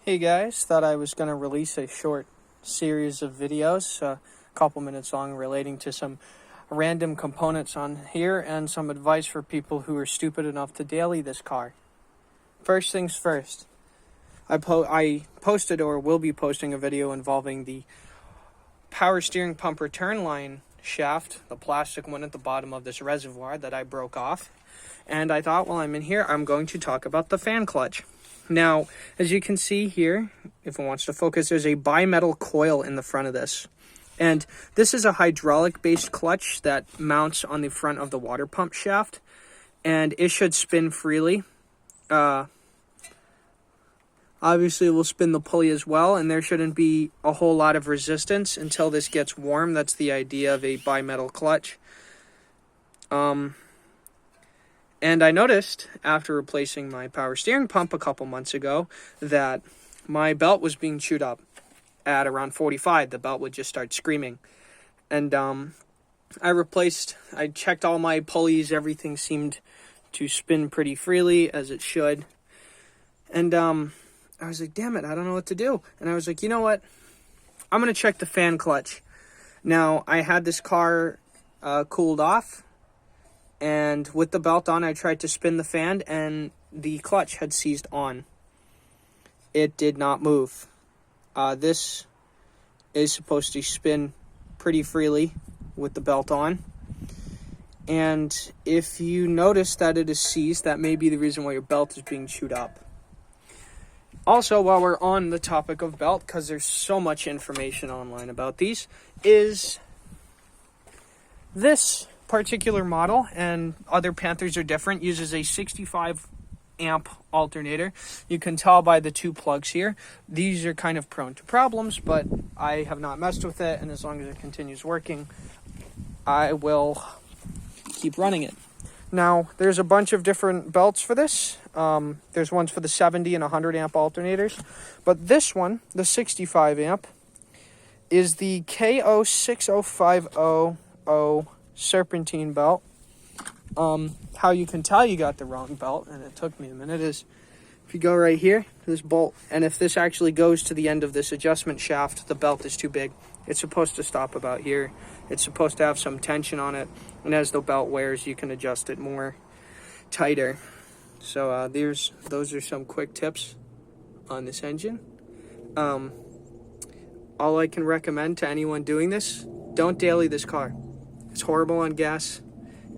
Hey guys, thought I was going to release a short series of videos, a couple minutes long, relating to some random components on here and some advice for people who are stupid enough to daily this car. First things first, I posted or will be posting a video involving the power steering pump return line shaft, the plastic one at the bottom of this reservoir that I broke off. And I thought while I'm in here, I'm going to talk about the fan clutch. Now, as you can see here, if it wants to focus, there's a bimetal coil in the front of this. And this is a hydraulic-based clutch that mounts on the front of the water pump shaft. And it should spin freely. Obviously, it will spin the pulley as well, and there shouldn't be a whole lot of resistance until this gets warm. That's the idea of a bimetal clutch. And I noticed, after replacing my power steering pump a couple months ago, that my belt was being chewed up. At around 45, the belt would just start screaming. And I checked all my pulleys. Everything seemed to spin pretty freely, as it should. And I was like, damn it, I don't know what to do. And I was like, you know what? I'm going to check the fan clutch. Now, I had this car cooled off. And with the belt on, I tried to spin the fan, and the clutch had seized on. It did not move. This is supposed to spin pretty freely with the belt on. And if you notice that it is seized, that may be the reason why your belt is being chewed up. Also, while we're on the topic of belt, because there's so much information online about these, is this particular model, and other Panthers are different, uses a 65 amp alternator. You can tell by the two plugs here. These are kind of prone to problems, but I have not messed with it, and as long as it continues working, I will keep running it. Now, there's a bunch of different belts for this. There's ones for the 70 and 100 amp alternators, but this one, the 65 amp, is the KO6050O serpentine belt. How you can tell you got the wrong belt, and it took me a minute, is if you go right here, this bolt, and if this actually goes to the end of this adjustment shaft, the belt is too big. It's supposed to stop about here. It's supposed to have some tension on it, and as the belt wears, you can adjust it more tighter. So those are some quick tips on this engine. All I can recommend to anyone doing this, don't daily this car. It's horrible on gas.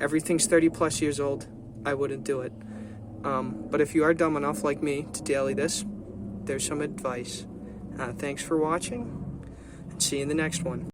Everything's 30 plus years old. I wouldn't do it. But if you are dumb enough like me to daily this, there's some advice. Thanks for watching, and see you in the next one.